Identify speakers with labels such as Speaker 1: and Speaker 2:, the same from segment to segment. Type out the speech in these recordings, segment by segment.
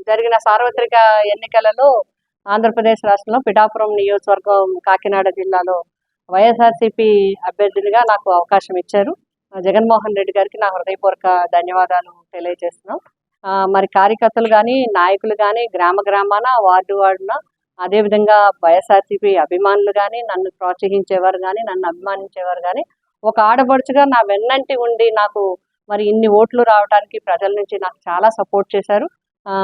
Speaker 1: జరిగిన సార్వత్రిక ఎన్నికలలో ఆంధ్రప్రదేశ్ రాష్ట్రంలో పిఠాపురం నియోజకవర్గం కాకినాడ జిల్లాలో వైఎస్ఆర్సీపీ అభ్యర్థినిగా నాకు అవకాశం ఇచ్చారు. జగన్మోహన్ రెడ్డి గారికి నా హృదయపూర్వక ధన్యవాదాలు తెలియజేస్తున్నాం. మరి కార్యకర్తలు కానీ, నాయకులు కానీ, గ్రామాన, వార్డున, అదేవిధంగా వైఎస్ఆర్సీపీ అభిమానులు కానీ, నన్ను ప్రోత్సహించేవారు కానీ, నన్ను అభిమానించేవారు కానీ, ఒక ఆడపడుచుగా నా వెన్నంటి ఉండి నాకు మరి ఇన్ని ఓట్లు రావడానికి ప్రజల నుంచి నాకు చాలా సపోర్ట్ చేశారు.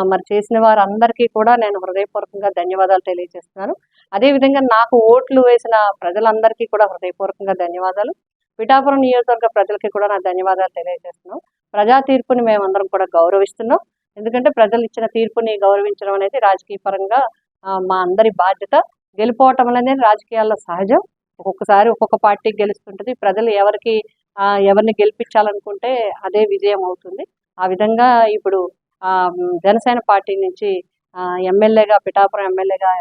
Speaker 1: మరి చేసిన వారందరికీ కూడా నేను హృదయపూర్వకంగా ధన్యవాదాలు తెలియజేస్తున్నాను. అదేవిధంగా నాకు ఓట్లు వేసిన ప్రజలందరికీ కూడా హృదయపూర్వకంగా ధన్యవాదాలు. పిఠాపురం నియోజకవర్గ ప్రజలకి కూడా నా ధన్యవాదాలు తెలియజేస్తున్నాం. ప్రజా తీర్పుని మేమందరం కూడా గౌరవిస్తున్నాం. ఎందుకంటే ప్రజలు ఇచ్చిన తీర్పుని గౌరవించడం అనేది రాజకీయ పరంగా మా అందరి బాధ్యత. గెలిపోవటం అనేది రాజకీయాల్లో సహజం. ఒక్కొక్కసారి ఒక్కొక్క పార్టీకి గెలుస్తుంటుంది. ప్రజలు ఎవరిని గెలిపించాలనుకుంటే అదే విజయం అవుతుంది. ఆ విధంగా ఇప్పుడు జనసేన పార్టీ నుంచి ఎమ్మెల్యేగా, పిఠాపురం ఎమ్మెల్యేగా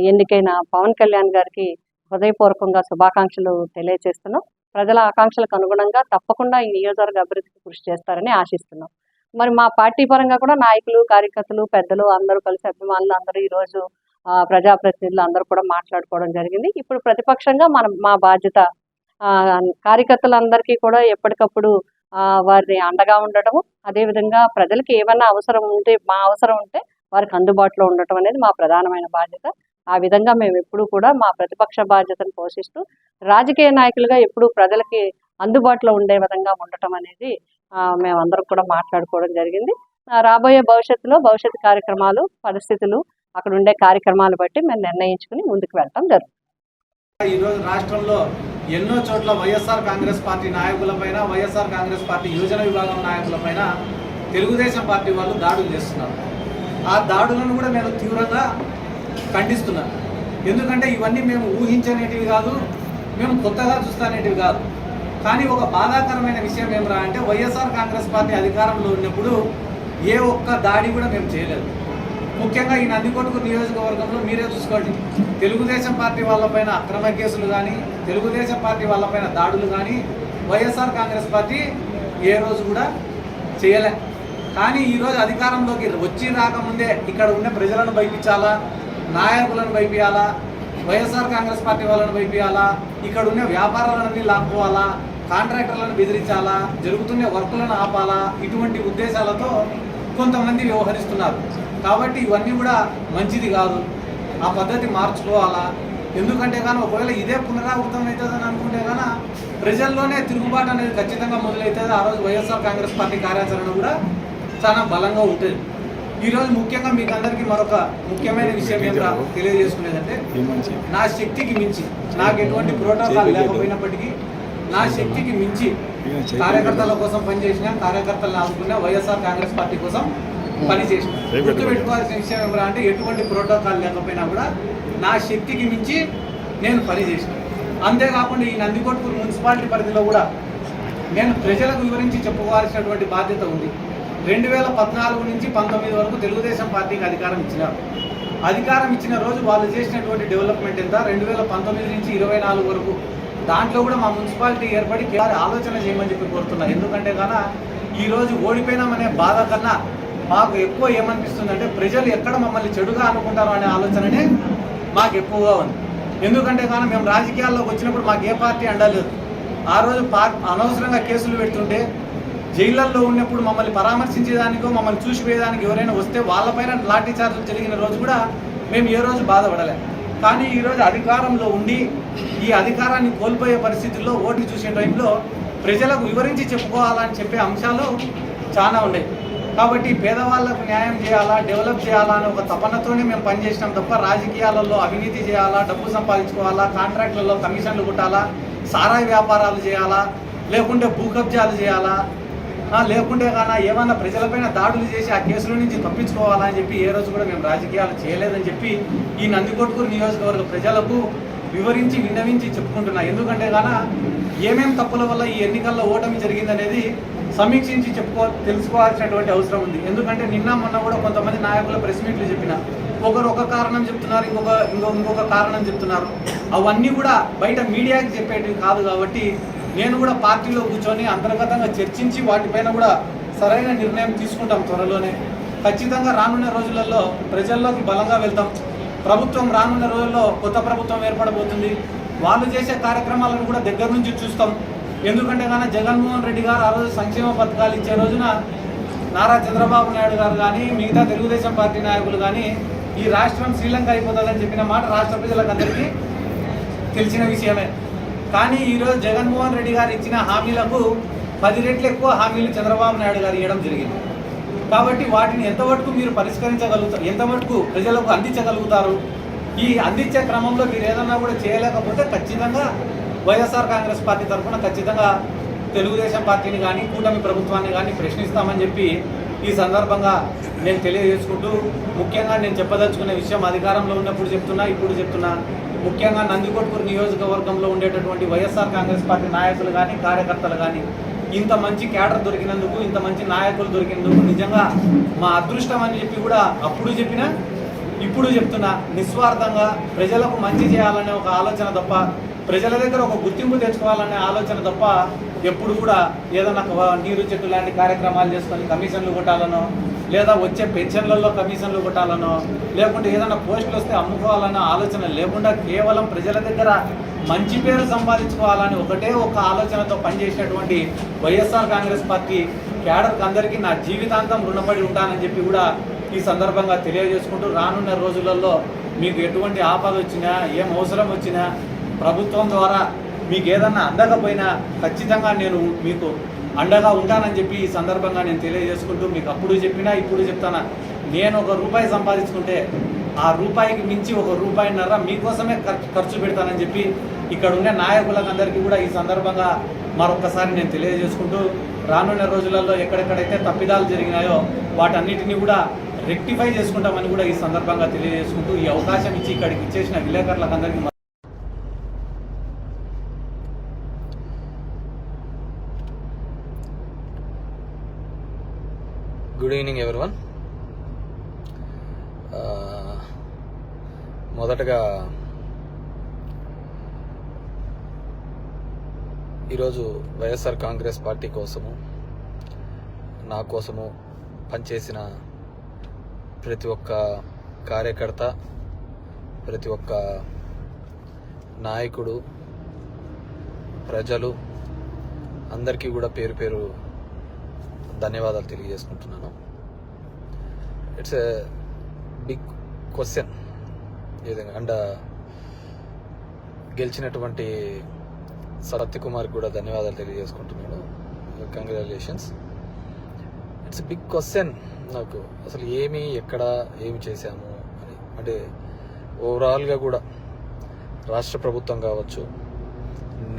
Speaker 1: ఎన్నికైన పవన్ కళ్యాణ్ గారికి హృదయపూర్వకంగా శుభాకాంక్షలు తెలియజేస్తున్నాం. ప్రజల ఆకాంక్షలకు అనుగుణంగా తప్పకుండా ఈ నియోజకవర్గ అభివృద్ధికి కృషి చేస్తారని ఆశిస్తున్నాం. మరి మా పార్టీ పరంగా కూడా నాయకులు, కార్యకర్తలు, పెద్దలు అందరూ కలిసి, అభిమానులు అందరూ ఈరోజు ప్రజాప్రతినిధులు అందరూ కూడా మాట్లాడుకోవడం జరిగింది. ఇప్పుడు ప్రతిపక్షంగా మా బాధ్యత కార్యకర్తలందరికీ కూడా ఎప్పటికప్పుడు వారిని అండగా ఉండటము, అదేవిధంగా ప్రజలకి ఏమన్నా అవసరం ఉంటే, మా అవసరం ఉంటే వారికి అందుబాటులో ఉండటం అనేది మా ప్రధానమైన బాధ్యత. ఆ విధంగా మేము ఎప్పుడూ కూడా మా ప్రతిపక్ష బాధ్యతను పోషిస్తూ రాజకీయ నాయకులుగా ఎప్పుడూ ప్రజలకి అందుబాటులో ఉండే విధంగా ఉండటం అనేది మేమందరం కూడా మాట్లాడుకోవడం జరిగింది. రాబోయే భవిష్యత్తు కార్యక్రమాలు, పరిస్థితులు, అక్కడ ఉండే కార్యక్రమాలు బట్టి మేము నిర్ణయించుకుని ముందుకు వెళ్ళటం జరుగుతుంది.
Speaker 2: ఈరోజు రాష్ట్రంలో ఎన్నో చోట్ల వైఎస్ఆర్ కాంగ్రెస్ పార్టీ నాయకులపైన, వైఎస్ఆర్ కాంగ్రెస్ పార్టీ యువజన విభాగం నాయకులపైన తెలుగుదేశం పార్టీ వాళ్ళు దాడులు చేస్తున్నారు. ఆ దాడులను కూడా నేను తీవ్రంగా ఖండిస్తున్నాను. ఎందుకంటే ఇవన్నీ మేము ఊహించనేటివి కాదు, మేము కొత్తగా చూస్తానేటివి కాదు. కానీ ఒక బాధాకరమైన విషయం ఏమరా అంటే, వైఎస్ఆర్ కాంగ్రెస్ పార్టీ అధికారంలో ఉన్నప్పుడు ఏ ఒక్క దాడి కూడా మేము చేయలేదు. ముఖ్యంగా ఈ నందికొట్కూరు నియోజకవర్గంలో మీరే చూసుకోండి, తెలుగుదేశం పార్టీ వాళ్ళపైన అక్రమ కేసులు కానీ, తెలుగుదేశం పార్టీ వాళ్ళపైన దాడులు కానీ వైఎస్ఆర్ కాంగ్రెస్ పార్టీ ఏ రోజు కూడా చేయలే. కానీ ఈరోజు అధికారంలోకి వచ్చి రాకముందే ఇక్కడ ఉన్న ప్రజలను భయపించాలా, నాయకులను భయపియాలా, వైఎస్ఆర్ కాంగ్రెస్ పార్టీ వాళ్ళని భయపియాలా, ఇక్కడ ఉన్న వ్యాపారాలన్నీ లాక్కోవాలా, కాంట్రాక్టర్లను బెదిరించాలా, జరుగుతున్న వర్కులను ఆపాలా, ఇటువంటి ఉద్దేశాలతో కొంతమంది వ్యవహరిస్తున్నారు. కాబట్టి ఇవన్నీ కూడా మంచిది కాదు. ఆ పద్ధతి మార్చుకోవాలా. ఎందుకంటే కానీ ఒకవేళ ఇదే పునరావృతం అవుతుందని అనుకుంటే కానీ ప్రజల్లోనే తిరుగుబాటు అనేది ఖచ్చితంగా మొదలవుతుంది. ఆ రోజు వైఎస్ఆర్ కాంగ్రెస్ పార్టీ కార్యాచరణ కూడా చాలా బలంగా ఉంటుంది. ఈరోజు ముఖ్యంగా మీకు అందరికీ మరొక ముఖ్యమైన విషయం ఏమిటో తెలియజేసుకునేదంటే, నా శక్తికి మించి, నాకు ఎటువంటి ప్రోటోకాల్ లేకపోయినప్పటికీ నా శక్తికి మించి కార్యకర్తల కోసం పనిచేసిన, కార్యకర్తలను ఆదుకున్న, వైఎస్ఆర్ కాంగ్రెస్ పార్టీ కోసం పనిచేసిన. గుర్తుపెట్టుకోవాల్సిన విషయం ఏమరా అంటే, ఎటువంటి ప్రోటోకాల్ లేకపోయినా కూడా నా శక్తికి మించి నేను పనిచేసిన. అంతేకాకుండా ఈ నందికొట్కూరు మున్సిపాలిటీ పరిధిలో కూడా నేను ప్రజలకు వివరించి చెప్పుకోవాల్సినటువంటి బాధ్యత ఉంది. 2014 నుంచి 19 వరకు తెలుగుదేశం పార్టీకి అధికారం ఇచ్చినారు. అధికారం ఇచ్చిన రోజు వాళ్ళు చేసినటువంటి డెవలప్మెంట్ ఎంత, 2019 నుంచి 24 వరకు దాంట్లో కూడా మా మున్సిపాలిటీ ఏర్పడి ఆలోచన చేయమని చెప్పి కోరుతున్నా. ఎందుకంటే కానీ ఈరోజు ఓడిపోయినామనే బాధ కన్నా మాకు ఎక్కువ ఏమనిపిస్తుందంటే, ప్రజలు ఎక్కడ మమ్మల్ని చెడుగా అనుకుంటారో అనే ఆలోచననే మాకు ఎక్కువగా ఉంది. ఎందుకంటే కానీ మేము రాజకీయాల్లోకి వచ్చినప్పుడు మాకు ఏ పార్టీ అండలేదు. ఆ రోజు అనవసరంగా కేసులు పెడుతుంటే, జైళ్ళల్లో ఉన్నప్పుడు మమ్మల్ని పరామర్శించేదానికో, మమ్మల్ని చూసిపోయేదానికి ఎవరైనా వస్తే వాళ్ళపైన లాఠీ చార్జీలు జరిగిన రోజు కూడా మేము ఏ రోజు బాధపడలే. కానీ ఈరోజు అధికారంలో ఉండి ఈ అధికారాన్ని కోల్పోయే పరిస్థితుల్లో ఓట్లు చూసే టైంలో ప్రజలకు వివరించి చెప్పుకోవాలని చెప్పే అంశాలు చాలా ఉన్నాయి. కాబట్టి పేదవాళ్లకు న్యాయం చేయాలా, డెవలప్ చేయాలా అనే ఒక తపనతోనే మేము పనిచేసినాం తప్ప రాజకీయాలలో అవినీతి చేయాలా, డబ్బు సంపాదించుకోవాలా, కాంట్రాక్టులలో కమిషన్లు కొట్టాలా, సారాయి వ్యాపారాలు చేయాలా, లేకుంటే భూ కబ్జాలు చేయాలా, లేకుంటే కానీ ఏమన్నా ప్రజలపైన దాడులు చేసి ఆ కేసుల నుంచి తప్పించుకోవాలని చెప్పి ఏ రోజు కూడా మేము రాజకీయాలు చేయలేదని చెప్పి ఈ నందికొట్కూరు నియోజకవర్గ ప్రజలకు వివరించి, విన్నవించి చెప్పుకుంటున్నా. ఎందుకంటే కానీ ఏమేం తప్పుల వల్ల ఈ ఎన్నికల్లో ఓటమి జరిగిందనేది సమీక్షించి తెలుసుకోవాల్సినటువంటి అవసరం ఉంది. ఎందుకంటే నిన్న మొన్న కూడా కొంతమంది నాయకుల ప్రెస్ మీట్లు చెప్పిన, ఒకరు ఒక కారణం చెప్తున్నారు, ఇంకొక కారణం చెప్తున్నారు. అవన్నీ కూడా బయట మీడియాకి చెప్పేటివి కాదు. కాబట్టి నేను కూడా పార్టీలో కూర్చొని అంతర్గతంగా చర్చించి వాటిపైన కూడా సరైన నిర్ణయం తీసుకుంటాం త్వరలోనే. ఖచ్చితంగా రానున్న రోజులలో ప్రజల్లోకి బలంగా వెళ్తాం. ప్రభుత్వం రానున్న రోజుల్లో కొత్త ప్రభుత్వం ఏర్పడబోతుంది. వాళ్ళు చేసే కార్యక్రమాలను కూడా దగ్గర నుంచి చూస్తాం. ఎందుకంటే కానీ జగన్మోహన్ రెడ్డి గారు ఆ రోజు సంక్షేమ పథకాలు ఇచ్చే రోజున నారా చంద్రబాబు నాయుడు గారు కానీ మిగతా తెలుగుదేశం పార్టీ నాయకులు కానీ ఈ రాష్ట్రం శ్రీలంక అయిపోతుందని చెప్పిన మాట రాష్ట్ర ప్రజలందరికీ తెలిసిన విషయమే. కానీ ఈరోజు జగన్మోహన్ రెడ్డి గారు ఇచ్చిన హామీలకు 10 రెట్లు ఎక్కువ హామీలు చంద్రబాబు నాయుడు గారు ఇవ్వడం జరిగింది. కాబట్టి వాటిని ఎంతవరకు మీరు పరిష్కరించగలుగుతారు, ఎంతవరకు ప్రజలకు అందించగలుగుతారు? ఈ అందించే క్రమంలో మీరు ఏదన్నా కూడా చేయలేకపోతే ఖచ్చితంగా వైఎస్ఆర్ కాంగ్రెస్ పార్టీ తరఫున ఖచ్చితంగా తెలుగుదేశం పార్టీని కానీ కూటమి ప్రభుత్వాన్ని కానీ ప్రశ్నిస్తామని చెప్పి ఈ సందర్భంగా నేను తెలియజేసుకుంటూ, ముఖ్యంగా నేను చెప్పదలుచుకునే విషయం అధికారంలో ఉన్నప్పుడు చెప్తున్నా, ఇప్పుడు చెప్తున్నా, ముఖ్యంగా నందికొట్కూరు నియోజకవర్గంలో ఉండేటటువంటి వైఎస్ఆర్ కాంగ్రెస్ పార్టీ నాయకులు కానీ కార్యకర్తలు కానీ ఇంత మంచి క్యాడర్ దొరికినందుకు, ఇంత మంచి నాయకులు దొరికినందుకు నిజంగా మా అదృష్టం అని చెప్పి కూడా అప్పుడు చెప్పినా ఇప్పుడు చెప్తున్నా. నిస్వార్థంగా ప్రజలకు మంచి చేయాలనే ఒక ఆలోచన తప్ప, ప్రజల దగ్గర ఒక గుర్తింపు తెచ్చుకోవాలనే ఆలోచన తప్ప ఎప్పుడు కూడా ఏదైనా నీరు చెట్టు లాంటి కార్యక్రమాలు చేసుకొని కమిషన్లు కొట్టాలనో, లేదా వచ్చే పెన్షన్లలో కమిషన్లు కొట్టాలనో, లేకుంటే ఏదైనా పోస్టులు వస్తే అమ్ముకోవాలన్న ఆలోచన లేకుండా కేవలం ప్రజల దగ్గర మంచి పేరు సంపాదించుకోవాలని ఒకటే ఒక ఆలోచనతో పనిచేసినటువంటి వైఎస్ఆర్ కాంగ్రెస్ పార్టీ క్యాడర్కి అందరికీ నా జీవితాంతం రుణపడి ఉంటానని చెప్పి కూడా ఈ సందర్భంగా తెలియజేసుకుంటూ, రానున్న రోజులలో మీకు ఎటువంటి ఆపద వచ్చినా, ఏం అవసరం వచ్చినా, ప్రభుత్వం ద్వారా మీకు ఏదన్నా అందకపోయినా ఖచ్చితంగా నేను మీకు అండగా ఉంటానని చెప్పి ఈ సందర్భంగా నేను తెలియజేసుకుంటూ, మీకు అప్పుడు చెప్పినా ఇప్పుడు చెప్తానా, నేను ₹1 సంపాదించుకుంటే ఆ రూపాయికి మించి ₹1.5 మీకోసమే ఖర్చు పెడతానని చెప్పి ఇక్కడ ఉన్న నాయకులందరికీ కూడా ఈ సందర్భంగా మరొకసారి నేను తెలియజేసుకుంటూ, రానున్న రోజులలో ఎక్కడెక్కడైతే తప్పిదాలు జరిగినాయో వాటన్నిటిని కూడా రెక్టిఫై చేసుకుంటామని కూడా ఈ సందర్భంగా తెలియజేసుకుంటూ, ఈ అవకాశం ఇచ్చి ఇక్కడికి ఇచ్చేసిన విలేకరులందరికీ
Speaker 3: గుడ్ ఈవినింగ్ ఎవరివన్. మొదటగా ఈరోజు వైఎస్ఆర్ కాంగ్రెస్ పార్టీ కోసము, నా కోసము పనిచేసిన ప్రతి ఒక్క కార్యకర్త, ప్రతి ఒక్క నాయకుడు, ప్రజలు అందరికీ కూడా పేరు పేరు ధన్యవాదాలు తెలియజేసుకుంటున్నాను. ఇట్స్ ఎ బిగ్ క్వశ్చన్ ఏదైనా. అండ్ గెలిచినటువంటి సత్యకుమార్ కూడా ధన్యవాదాలు తెలియజేసుకుంటున్నాను. కంగ్రాచులేషన్స్. ఇట్స్ బిగ్ క్వశ్చన్ నాకు, అసలు ఏమి ఎక్కడ ఏమి చేశాము అని. అంటే ఓవరాల్గా కూడా రాష్ట్ర ప్రభుత్వం కావచ్చు,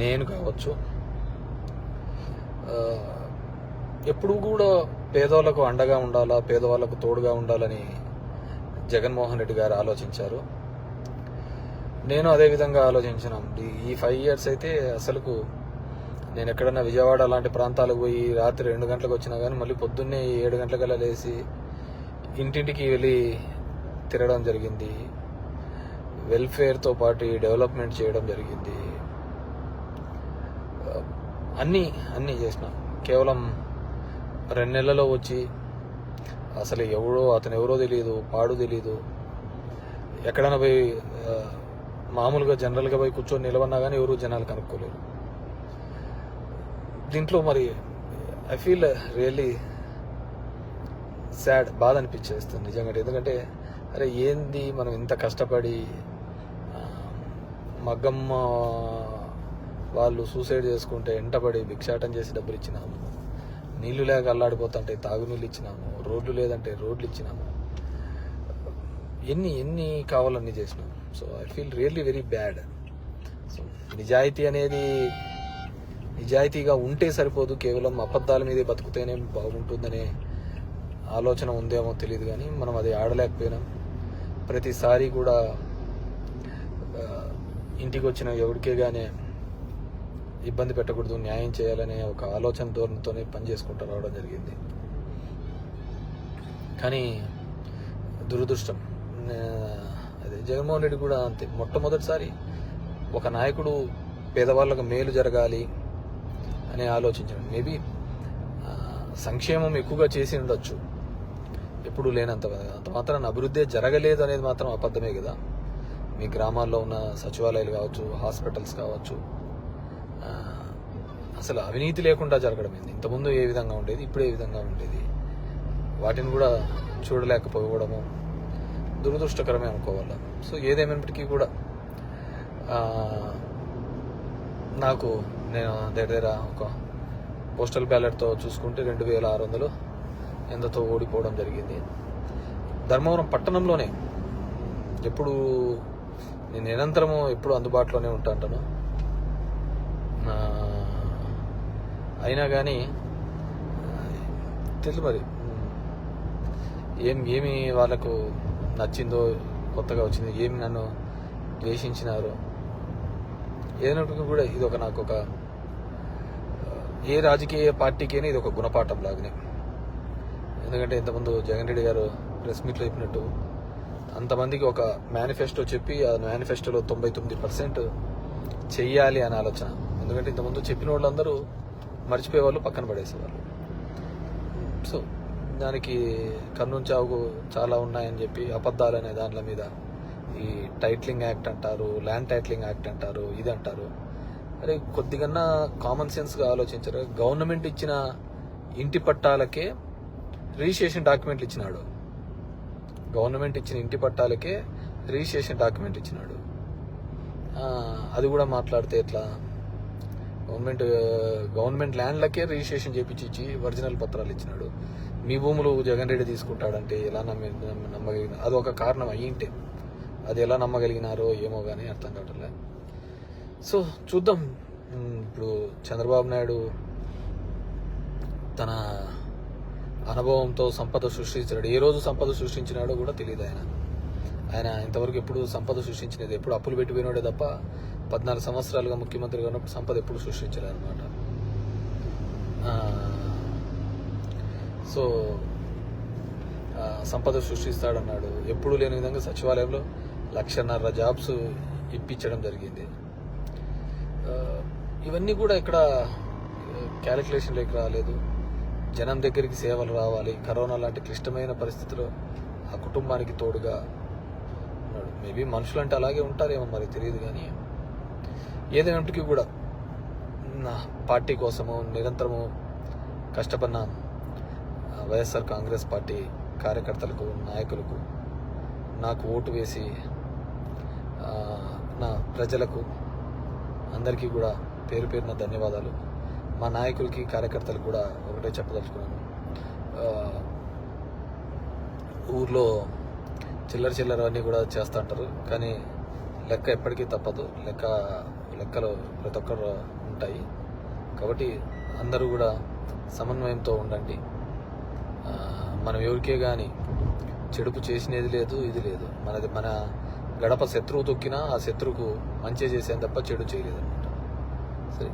Speaker 3: నేను కావచ్చు, ఎప్పుడు కూడా పేదవాళ్ళకు అండగా ఉండాలా, పేదవాళ్ళకు తోడుగా ఉండాలని జగన్మోహన్ రెడ్డి గారు ఆలోచించారు. నేను అదే విధంగా ఆలోచించినాం. ఈ 5 years అయితే అసలుకు నేను ఎక్కడన్నా విజయవాడ లాంటి ప్రాంతాలకు పోయి రాత్రి 2 గంటలకు వచ్చినా కానీ మళ్ళీ పొద్దున్నే 7 గంటలకల్లా లేచి ఇంటింటికి వెళ్ళి తిరగడం జరిగింది. వెల్ఫేర్తో పాటు డెవలప్మెంట్ చేయడం జరిగింది. అన్నీ చేసినాం. కేవలం 2 నెలల్లో వచ్చి అసలు అతను ఎవరో తెలియదు, పాడు తెలియదు, ఎక్కడైనా పోయి మామూలుగా జనరల్గా పోయి కూర్చొని నిలవన్నా కానీ ఎవరు జనాలు కనుక్కోలేరు. దీంట్లో మరి ఐ ఫీల్ రియల్లీ సాడ్, బాధ అనిపించేస్తుంది నిజంగా. ఎందుకంటే అరే ఏంది మనం ఇంత కష్టపడి, మగ్గమ్మ వాళ్ళు సూసైడ్ చేసుకుంటే ఎంటపడి భిక్షాటం చేసి డబ్బులు ఇచ్చినాము, నీళ్లు లేక అల్లాడిపోతుంటే తాగునీళ్ళు ఇచ్చినాము, రోడ్లు లేదంటే రోడ్లు ఇచ్చినాము, ఎన్ని కావాలన్నీ చేసినాము. So I feel really very bad. So నిజాయితీగా ఉంటే సరిపోదు, కేవలం అబద్ధాల మీదే బతుకుతేనే బాగుంటుందనే ఆలోచన ఉందేమో తెలియదు. కానీ మనం అది ఆడలేకపోయినాం. ప్రతిసారి కూడా ఇంటికి వచ్చిన ఎవరికే కానీ ఇబ్బంది పెట్టకూడదు, న్యాయం చేయాలనే ఒక ఆలోచన ధోరణితోనే పనిచేసుకుంటూ రావడం జరిగింది. కానీ దురదృష్టం అదే జగన్మోహన్ రెడ్డి కూడా అంతే. మొట్టమొదటిసారి ఒక నాయకుడు పేదవాళ్ళకు మేలు జరగాలి అని ఆలోచించాడు. మేబీ సంక్షేమం ఎక్కువగా చేసి ఉండొచ్చు, ఎప్పుడు లేనంత అంత మాత్రం అభివృద్ధి జరగలేదు అనేది మాత్రం అబద్ధమే కదా. మీ గ్రామాల్లో ఉన్న సచివాలయాలు కావచ్చు, హాస్పిటల్స్ కావచ్చు, అసలు అవినీతి లేకుండా జరగడం ఏంది? ఇంతకుముందు ఏ విధంగా ఉండేది, ఇప్పుడు ఏ విధంగా ఉండేది, వాటిని కూడా చూడలేకపోవడము దురదృష్టకరమే అనుకోవాలి. సో ఏదేమైనప్పటికీ కూడా నేను దగ్గర ఒక పోస్టల్ బ్యాలెట్తో చూసుకుంటే 2600 ఎంతతో ఓడిపోవడం జరిగింది. ధర్మవరం పట్టణంలోనే ఎప్పుడు నేను నిరంతరము ఎప్పుడు అందుబాటులోనే ఉంటాను. అయినా కానీ తెలుసు మరి ఏమి వాళ్ళకు నచ్చిందో, కొత్తగా వచ్చింది, ఏమి నన్ను ద్వేషించినారో ఏదైనప్పటికీ కూడా ఇది నాకు ఒక ఏ రాజకీయ పార్టీకైనా ఇది ఒక గుణపాఠం లాగానే. ఎందుకంటే ఇంతకుముందు జగన్ రెడ్డి గారు ప్రెస్ మీట్లో చెప్పినట్టు అంతమందికి ఒక మేనిఫెస్టో చెప్పి ఆ మేనిఫెస్టోలో 99% చెయ్యాలి అనే ఆలోచన. ఎందుకంటే ఇంతకుముందు చెప్పిన వాళ్ళందరూ మర్చిపోయే వాళ్ళు, పక్కన పడేసేవాళ్ళు. సో దానికి కర్నూలు చావుకు చాలా ఉన్నాయని చెప్పి అబద్ధాలు అనే దాంట్ల మీద ఈ టైటిలింగ్ యాక్ట్ అంటారు, ల్యాండ్ టైటిలింగ్ యాక్ట్ అంటారు, ఇది అంటారు. అరే కొద్దిగా కామన్ సెన్స్గా ఆలోచించారు. గవర్నమెంట్ ఇచ్చిన ఇంటి పట్టాలకే రిజిస్ట్రేషన్ డాక్యుమెంట్లు ఇచ్చినాడు. గవర్నమెంట్ ఇచ్చిన ఇంటి పట్టాలకే రిజిస్ట్రేషన్ డాక్యుమెంట్ ఇచ్చినాడు. అది కూడా మాట్లాడితే ఎట్లా? గవర్నమెంట్ ల్యాండ్లకే రిజిస్ట్రేషన్ చేపించి ఒరిజినల్ పత్రాలు ఇచ్చినాడు. మీ భూములు జగన్ రెడ్డి తీసుకుంటాడంటే ఎలా నమ్మగలిగిన? అది ఒక కారణం అయ్యింటే అది ఎలా నమ్మగలిగినారో ఏమో కానీ అర్థం కావట్లే. సో చూద్దాం. ఇప్పుడు చంద్రబాబు నాయుడు తన అనుభవంతో సంపద సృష్టించాడు. ఏ రోజు సంపద సృష్టించినాడో కూడా తెలియదు. ఆయన ఇంతవరకు ఎప్పుడు సంపద సృష్టించినది, ఎప్పుడు అప్పులు పెట్టి పోయినాడే తప్ప 14 సంవత్సరాలుగా ముఖ్యమంత్రిగా ఉన్నప్పుడు సంపద ఎప్పుడు సృష్టించలేదు అనమాట. సో సంపద సృష్టిస్తాడన్నాడు. ఎప్పుడు లేని విధంగా సచివాలయంలో 1,50,000 జాబ్స్ ఇప్పించడం జరిగింది. ఇవన్నీ కూడా ఇక్కడ క్యాలిక్యులేషన్లోకి రాలేదు. జనం దగ్గరికి సేవలు రావాలి. కరోనా లాంటి క్లిష్టమైన పరిస్థితిలో ఆ కుటుంబానికి తోడుగా ఉన్నాడు. మేబీ మనుషులు అంటే అలాగే ఉంటారేమో మరి తెలియదు. కానీ ఏదైనప్పటికీ కూడా నా పార్టీ కోసము నిరంతరము కష్టపడిన వైఎస్ఆర్ కాంగ్రెస్ పార్టీ కార్యకర్తలకు, నాయకులకు, నాకు ఓటు వేసి నా ప్రజలకు అందరికీ కూడా పేరు పేరున ధన్యవాదాలు. మా నాయకులకి, కార్యకర్తలకు కూడా ఒకటే చెప్పదలుచుకున్నాను. ఊర్లో చిల్లర అన్నీ కూడా చేస్తూ ఉంటారు, కానీ లెక్క ఎప్పటికీ తప్పదు. లెక్కలు ప్రతి ఒక్కరు ఉంటాయి. కాబట్టి అందరూ కూడా సమన్వయంతో ఉండండి. మనం ఎవరికే కానీ చెడుపు చేసినది లేదు, ఇది లేదు. మన గడప శత్రువు తొక్కినా ఆ శత్రువుకు మంచి చేసేది తప్ప చెడు చేయలేదు అనమాట. సరే,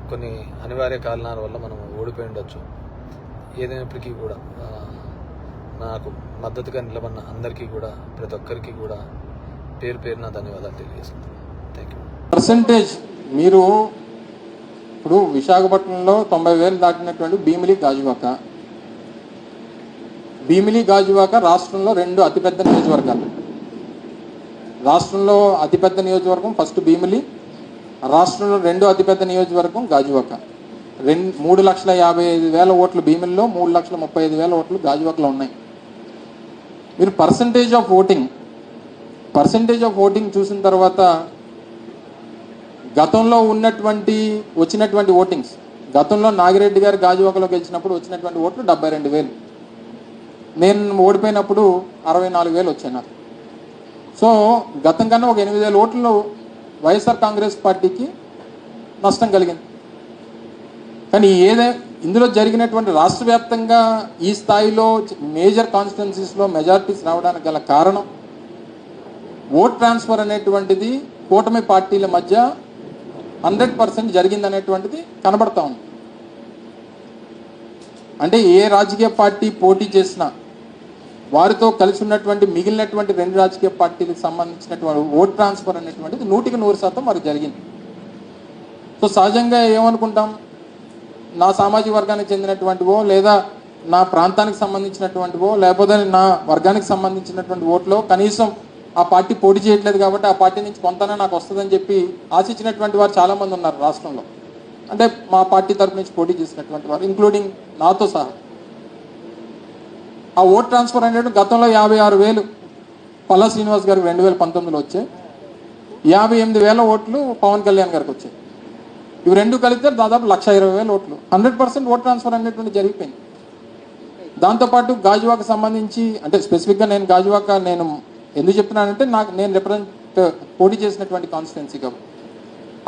Speaker 3: కొన్ని అనివార్య కారణాల వల్ల మనం ఓడిపోయి ఉండొచ్చు. ఏదైనప్పటికీ కూడా నాకు మద్దతుగా నిలబడిన అందరికీ కూడా, ప్రతి ఒక్కరికి కూడా పేరు పేరున ధన్యవాదాలు తెలియజేస్తున్నాను. Thank you.
Speaker 4: పర్సంటేజ్ మీరు ఇప్పుడు విశాఖపట్నంలో 90,000 దాటినటువంటి భీమిలి గాజువాక రాష్ట్రంలో 2 అతిపెద్ద నియోజకవర్గాలు. రాష్ట్రంలో అతిపెద్ద నియోజకవర్గం ఫస్ట్ భీమిలి, రాష్ట్రంలో 2వ అతిపెద్ద నియోజకవర్గం గాజువాక. 3,55,000 ఓట్లు భీమిలిలో, 3,35,000 ఓట్లు గాజువాకలో ఉన్నాయి. మీరు పర్సంటేజ్ ఆఫ్ ఓటింగ్ చూసిన తర్వాత గతంలో వచ్చినటువంటి ఓటింగ్స్, గతంలో నాగిరెడ్డి గారు గాజువాకలో గెలిచినప్పుడు వచ్చినటువంటి ఓట్లు 72,000. నేను ఓడిపోయినప్పుడు 64,000 వచ్చాయి నాకు. సో గతం కన్నా ఒక 8,000 ఓట్లు వైఎస్ఆర్ కాంగ్రెస్ పార్టీకి నష్టం కలిగింది. కానీ ఇందులో జరిగినటువంటి రాష్ట్ర వ్యాప్తంగా ఈ స్థాయిలో మేజర్ కాన్స్టిట్యున్సీస్లో మెజారిటీస్ రావడానికి గల కారణం ఓట్ ట్రాన్స్ఫర్ అనేటువంటిది కూటమి పార్టీల మధ్య 100% జరిగిందనేటువంటిది కనబడతా ఉంది. అంటే ఏ రాజకీయ పార్టీ పోటీ చేసినా వారితో కలిసి ఉన్నటువంటి మిగిలినటువంటి 2 రాజకీయ పార్టీలకు సంబంధించినటువంటి ఓట్ ట్రాన్స్ఫర్ అనేటువంటిది 100% వారికి జరిగింది. సో సహజంగా ఏమనుకుంటాం, నా సామాజిక వర్గానికి చెందినటువంటివో లేదా నా ప్రాంతానికి సంబంధించినటువంటివో లేకపోతే నా వర్గానికి సంబంధించినటువంటి ఓట్లో కనీసం ఆ పార్టీ పోటీ చేయట్లేదు కాబట్టి ఆ పార్టీ నుంచి కొంతనే నాకు వస్తుందని చెప్పి ఆశించినటువంటి వారు చాలామంది ఉన్నారు రాష్ట్రంలో. అంటే మా పార్టీ తరపు నుంచి పోటీ చేసినటువంటి వారు ఇంక్లూడింగ్ నాతో సహా. ఆ ఓట్ ట్రాన్స్ఫర్ అనేది గతంలో 56,000 పల్లా శ్రీనివాస్ గారికి 2019లో వచ్చాయి. 58,000 ఓట్లు పవన్ కళ్యాణ్ గారికి వచ్చాయి. ఇవి రెండు కలిపితే దాదాపు 1,20,000 ఓట్లు. 100% ఓట్ ట్రాన్స్ఫర్ అనేటువంటి జరిగిపోయింది. దాంతోపాటు గాజువాక సంబంధించి అంటే స్పెసిఫిక్గా నేను గాజువాక నేను ఎందుకు చెప్తున్నానంటే నేను రిప్రజెంట్ పోటీ చేసినటువంటి కాన్స్టిట్యున్సీ కాబట్టి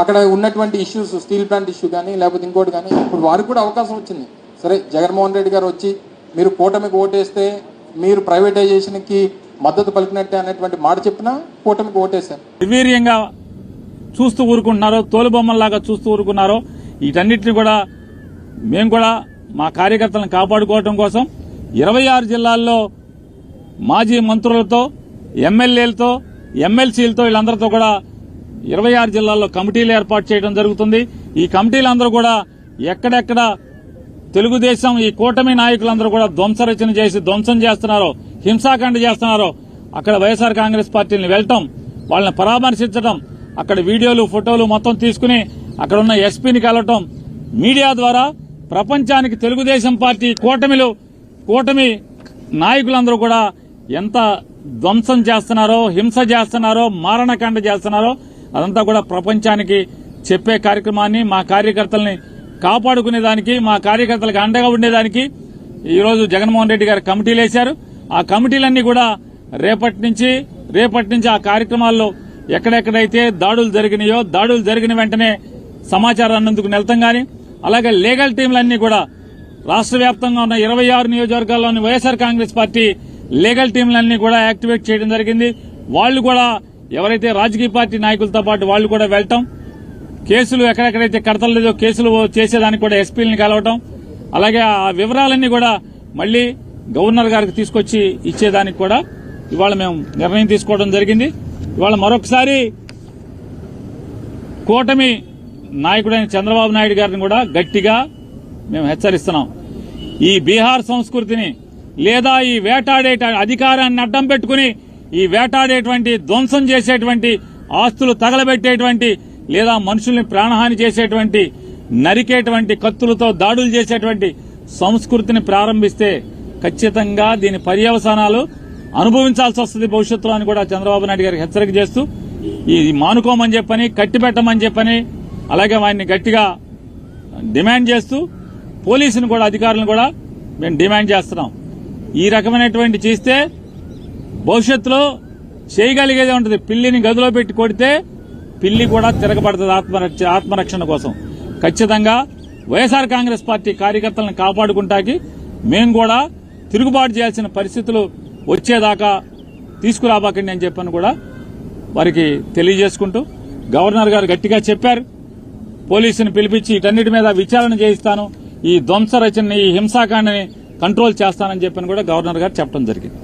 Speaker 4: అక్కడ ఉన్నటువంటి ఇష్యూస్ స్టీల్ ప్లాంట్ ఇష్యూ కానీ లేకపోతే ఇంకోటి కానీ ఇప్పుడు వారికి కూడా అవకాశం వచ్చింది. సరే జగన్మోహన్ రెడ్డి గారు వచ్చి మీరు కూటమికి ఓటేస్తే మీరు ప్రైవేటైజేషన్కి మద్దతు పలికినట్టే అనేటువంటి మాట చెప్పినా కూటమికి ఓటేశారు.
Speaker 5: నిర్వీర్యంగా చూస్తూ ఊరుకుంటున్నారో, తోలుబొమ్మల్లాగా చూస్తూ ఊరుకున్నారో, వీటన్నిటిని కూడా మేము కూడా మా కార్యకర్తలను కాపాడుకోవడం కోసం 26 జిల్లాల్లో మాజీ మంత్రులతో, ఎమ్మెల్యేలతో, ఎమ్మెల్సీలతో వీళ్ళందరితో కూడా 26 జిల్లాల్లో కమిటీలు ఏర్పాటు చేయడం జరుగుతుంది. ఈ కమిటీలందరూ కూడా ఎక్కడెక్కడ తెలుగుదేశం ఈ కూటమి నాయకులందరూ కూడా ధ్వంసరచన చేసి ధ్వంసం చేస్తున్నారో, హింసాకాండ చేస్తున్నారో అక్కడ వైఎస్ఆర్ కాంగ్రెస్ పార్టీని వెళ్లటం, వాళ్ళని పరామర్శించడం, అక్కడ వీడియోలు ఫోటోలు మొత్తం తీసుకుని అక్కడ ఉన్న ఎస్పీని కలవటం, మీడియా ద్వారా ప్రపంచానికి తెలుగుదేశం పార్టీ కూటమి నాయకులందరూ కూడా ఎంత ధ్వంసం చేస్తున్నారో, హింస చేస్తున్నారో, మారణకాండ చేస్తున్నారో అదంతా కూడా ప్రపంచానికి చెప్పే కార్యక్రమాన్ని మా కార్యకర్తల్ని కాపాడుకునేదానికి, మా కార్యకర్తలకు అండగా ఉండేదానికి ఈరోజు జగన్మోహన్ రెడ్డి గారు కమిటీలు వేశారు. ఆ కమిటీలన్నీ కూడా రేపటి నుంచి ఆ కార్యక్రమాల్లో ఎక్కడెక్కడైతే దాడులు జరిగినాయో దాడులు జరిగిన వెంటనే సమాచారాన్ని అందుకు వెళ్తాం గాని, అలాగే లీగల్ టీంలన్నీ కూడా రాష్ట్ర వ్యాప్తంగా ఉన్న 26 నియోజకవర్గాల్లోని వైఎస్ఆర్ కాంగ్రెస్ పార్టీ లీగల్ టీంలన్నీ కూడా యాక్టివేట్ చేయడం జరిగింది. వాళ్లు కూడా ఎవరైతే రాజకీయ పార్టీ నాయకులతో పాటు వాళ్లు కూడా వెళ్తాం, కేసులు ఎక్కడెక్కడైతే కడతలేదో కేసులు చేసేదానికి కూడా ఎస్పీలని కలవటం, అలాగే ఆ వివరాలన్నీ కూడా మళ్లీ గవర్నర్ గారికి తీసుకొచ్చి ఇచ్చేదానికి కూడా ఇవాళ మేము నిర్ణయం తీసుకోవడం జరిగింది. ఇవాళ మరొకసారి కూటమి నాయకుడైన చంద్రబాబు నాయుడు గారిని కూడా గట్టిగా మేము హెచ్చరిస్తున్నాం. ఈ బీహార్ సంస్కృతిని లేదా ఈ వేటాడే అధికారాన్ని అడ్డం పెట్టుకుని ఈ వేటాడేటువంటి ధ్వంసం చేసేటువంటి ఆస్తులు తగలబెట్టేటువంటి లేదా మనుషుల్ని ప్రాణహాని చేసేటువంటి నరికేటువంటి కత్తులతో దాడులు చేసేటువంటి సంస్కృతిని ప్రారంభిస్తే ఖచ్చితంగా దీని పర్యవసానాలు అనుభవించాల్సి వస్తుంది భవిష్యత్తులో అని కూడా చంద్రబాబు నాయుడు గారికి హెచ్చరిక చేస్తూ ఇది మానుకోమని చెప్పని, కట్టిపెట్టమని చెప్పని, అలాగే వారిని గట్టిగా డిమాండ్ చేస్తూ పోలీసును కూడా అధికారులను కూడా మేము డిమాండ్ చేస్తున్నాం. ఈ రకమైనటువంటి చేస్తే భవిష్యత్తులో చేయగలిగేదే ఉంటుంది. పిల్లిని గదిలో పెట్టి కొడితే పిల్లి కూడా తిరగబడుతుంది ఆత్మరక్షణ కోసం. ఖచ్చితంగా వైఎస్ఆర్ కాంగ్రెస్ పార్టీ కార్యకర్తలను కాపాడుకుంటాకి మేము కూడా తిరుగుబాటు చేయాల్సిన పరిస్థితులు వచ్చేదాకా తీసుకురాబాకండి అని చెప్పని కూడా వారికి తెలియజేసుకుంటూ గవర్నర్ గారు గట్టిగా చెప్పారు. పోలీసుని పిలిపించి వీటన్నిటి మీద విచారణ చేయిస్తాను, ఈ ధ్వంస రచనని, ఈ హింసాకాండని కంట్రోల్ చేస్తానని చెప్పని కూడా గవర్నర్ గారు చెప్పడం జరిగింది.